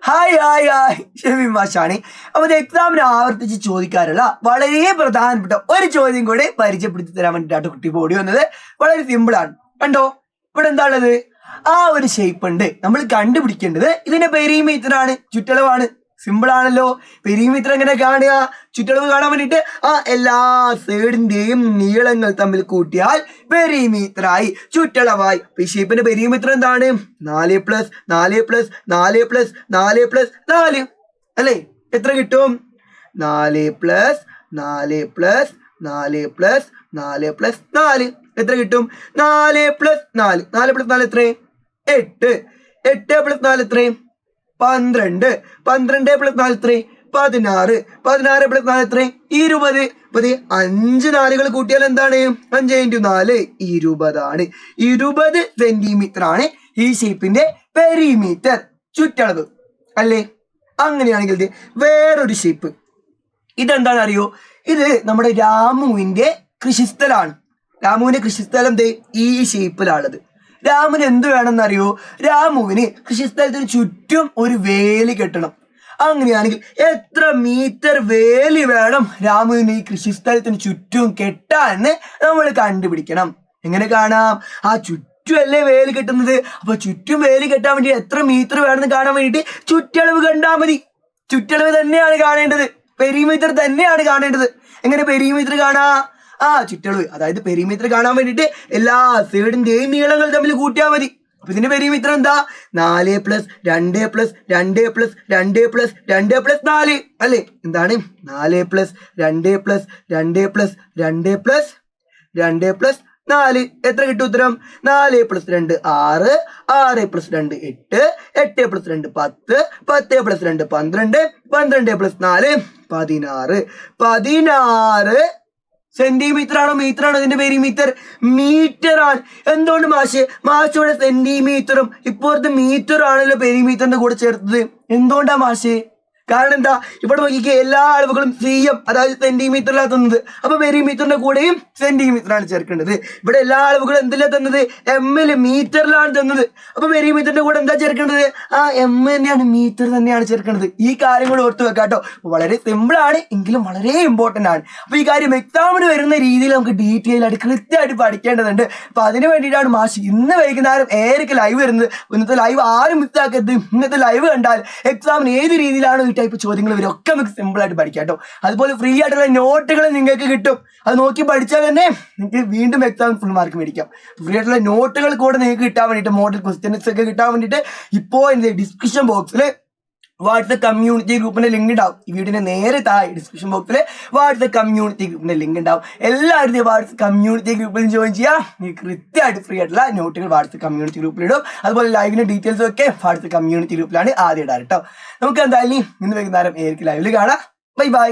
Hi hi hi Shemi മാഷാണ്. അപ്പോൾ എക്സാമിന് ആവർത്തിച്ച് ചോദിക്കാറുള്ള വളരെ പ്രധാനപ്പെട്ട ഒരു ചോദ്യം കൂടി പരിചയപ്പെടുത്തി തരാൻ വേണ്ടിയിട്ടാണ് കുട്ടി ഓടി വന്നത്. വളരെ സിമ്പിളാണ്. കണ്ടോ, ഇവിടെ എന്താ ഉള്ളത്? ആ ഒരു ഷേപ്പ് ഉണ്ട്. നമ്മൾ കണ്ടുപിടിക്കേണ്ടത് ഇതിന്റെ പെരിമീറ്റർ ആണ്, ചുറ്റളവാണ്. സിമ്പിൾ ആണല്ലോ. പെരിമീറ്റർ എങ്ങനെ കാണുക? ചുറ്റളവ് കാണാൻ വേണ്ടിയിട്ട് ആ എല്ലാ സൈഡിന്റെയും നീളങ്ങൾ തമ്മിൽ കൂട്ടിയാൽ പെരിമീറ്റർ ആയി, ചുറ്റളവായി. ഈ ഷേപ്പിന്റെ പെരിമീറ്റർ എന്താണ്? 4+4+4+4+4 അല്ലേ? എത്ര കിട്ടും? 4+4+4+4+4 എത്ര കിട്ടും? 4+4 4+4 എത്ര? 8 8+4 എത്ര? 12 12 + 4 എത്ര? 16 16 + 4 എത്ര? 20. 5 നാലുകൾ കൂട്ടിയാൽ എന്താണ്? 5 × 4 20 ആണ്. 20 സെന്റിമീറ്റർ ആണ് ഈ ഷേപ്പിന്റെ പെരിമീറ്റർ, ചുറ്റളവ് അല്ലേ? അങ്ങനെയാണെങ്കിൽ വേറൊരു ഷേപ്പ് ഇതെന്താണെന്ന് അറിയോ? ഇത് നമ്മുടെ രാമുവിന്റെ കൃഷിസ്ഥലാണ്. രാമുവിന്റെ കൃഷിസ്ഥലം ഈ ഷേപ്പിലാണുള്ളത്. രാമുവിന് എന്ത് വേണമെന്നറിയോ? രാമുവിന് കൃഷിസ്ഥലത്തിന് ചുറ്റും ഒരു വേലി കെട്ടണം. അങ്ങനെയാണെങ്കിൽ എത്ര മീറ്റർ വേലി വേണം രാമുവിന് ഈ കൃഷിസ്ഥലത്തിന് ചുറ്റും കെട്ടാന്ന് നമ്മൾ കണ്ടുപിടിക്കണം. എങ്ങനെ കാണാം? ആ ചുറ്റും അല്ലേ വേലി കെട്ടുന്നത്. അപ്പൊ ചുറ്റും വേലി കെട്ടാൻ വേണ്ടി എത്ര മീറ്റർ വേണമെന്ന് കാണാൻ വേണ്ടിയിട്ട് ചുറ്റളവ് കണ്ടാൽ മതി. ചുറ്റളവ് തന്നെയാണ് കാണേണ്ടത്, പെരിമീറ്റർ തന്നെയാണ് കാണേണ്ടത്. എങ്ങനെ പെരിമീറ്റർ കാണാ? ആ ചുറ്റളവ്, അതായത് പെരിമീറ്റർ കാണാൻ വേണ്ടിയിട്ട് എല്ലാ സൈഡിന്റെയും നീളങ്ങൾ തമ്മിൽ കൂട്ടിയാൽ മതി. അപ്പൊ ഇതിന്റെ പെരിമീറ്റർ എന്താ? 4+2+2+2+2+4 അല്ലേ? എന്താണ്? 4+2+2+2+2+4 എത്ര കിട്ടും ഉത്തരം? 4+2 6 6+2 8 8+2 10 10+2 12 12+4 16 16 സെന്റിമീറ്റർ ആണോ മീറ്റർ ആണോ ഇതിന്റെ പെരിമീറ്റർ? മീറ്റർ ആണ്. എന്തുകൊണ്ട് മാഷിവിടെ സെന്റിമീറ്ററും ഇപ്പോഴത്തെ മീറ്ററും ആണല്ലോ പെരിമീറ്ററിന്റെ കൂടെ ചേർത്തത്? എന്തുകൊണ്ടാ മാഷേ? കാരണം എന്താ? ഇവിടെ നോക്കിക്കേ, എല്ലാ അളവുകളും CM അതായത് സെന്റിമീറ്ററിലാണ് തന്നത്. അപ്പൊ പെരിമീറ്ററിന്റെ കൂടെയും സെന്റിമീറ്റർ ആണ് ചേർക്കേണ്ടത്. ഇവിടെ എല്ലാ അളവുകളും എന്തിലാ തന്നത്? ML മീറ്ററിലാണ് തന്നത്. അപ്പൊ പെരിമീറ്ററിന്റെ കൂടെ എന്താ ചേർക്കേണ്ടത്? ആ M തന്നെയാണ്, മീറ്റർ തന്നെയാണ് ചേർക്കേണ്ടത്. ഈ കാര്യം കൂടെ ഓർത്ത് വെക്കാട്ടോ. വളരെ സിമ്പിൾ ആണ്, എങ്കിലും വളരെ ഇമ്പോർട്ടന്റ് ആണ്. അപ്പൊ ഈ കാര്യം എക്സാമിന് വരുന്ന രീതിയിൽ നമുക്ക് ഡീറ്റെയിൽ ആയിട്ട് കൃത്യമായിട്ട് പഠിക്കേണ്ടതുണ്ട്. അപ്പൊ അതിന് വേണ്ടിയിട്ടാണ് മാഷ് ഇന്ന് വൈകുന്നേരം 7:00 ലൈവ് വരുന്നത്. ഇന്നത്തെ ലൈവ് ആരും മിസ്സാക്കരുത്. ഇന്നത്തെ ലൈവ് കണ്ടാൽ എക്സാമിന് ഏത് രീതിയിലാണ് ടൈപ്പ് ചോദ്യങ്ങൾ ഇവരൊക്കെ നമുക്ക് സിമ്പിൾ ആയിട്ട് പഠിക്കാം കേട്ടോ. അതുപോലെ ഫ്രീ ആയിട്ടുള്ള നോട്ടുകൾ നിങ്ങൾക്ക് കിട്ടും. അത് നോക്കി പഠിച്ചാൽ തന്നെ നിങ്ങൾക്ക് വീണ്ടും എക്സാം ഫുൾ മാർക്ക് മേടിക്കാം. ഫ്രീ ആയിട്ടുള്ള നോട്ടുകൾ കൂടെ നിങ്ങൾക്ക് കിട്ടാൻ വേണ്ടിയിട്ട്, മോഡൽ ക്വസ്റ്റ്യൻസ് ഒക്കെ കിട്ടാൻ വേണ്ടിയിട്ട് ഇപ്പോൾ എൻ്റെ ഡിസ്ക്രിപ്ഷൻ ബോക്സിൽ വാട്സ്ആപ്പ് കമ്മ്യൂണിറ്റി ഗ്രൂപ്പിന്റെ ലിങ്ക് ഉണ്ടാവും. ഈ വീഡിയോയുടെ നേരെ താഴെ ഡിസ്ക്രിപ്ഷൻ ബോക്സിൽ വാട്സ്ആപ്പ് കമ്മ്യൂണിറ്റി ഗ്രൂപ്പിന്റെ ലിങ്ക് ഉണ്ടാവും. എല്ലാവരും വാട്സ്ആപ്പ് കമ്മ്യൂണിറ്റി ഗ്രൂപ്പിൽ ജോയിൻ ചെയ്യാം. നിങ്ങൾക്ക് കൃത്യമായിട്ട് ഫ്രീ ആയിട്ടുള്ള നോട്ടുകൾ വാട്സ്ആപ്പ് കമ്മ്യൂണിറ്റി ഗ്രൂപ്പിൽ ഇടും. അതുപോലെ ലൈവിന്റെ ഡീറ്റെയിൽസും ഒക്കെ വാട്സ്ആപ്പ് കമ്മ്യൂണിറ്റി ഗ്രൂപ്പിലാണ് ആദ്യം ഇടാറ് കേട്ടോ. നമുക്ക് എന്തായാലും ഇന്ന് വൈകുന്നേരം 7:00 ലൈവിൽ കാണാം. Bye bye.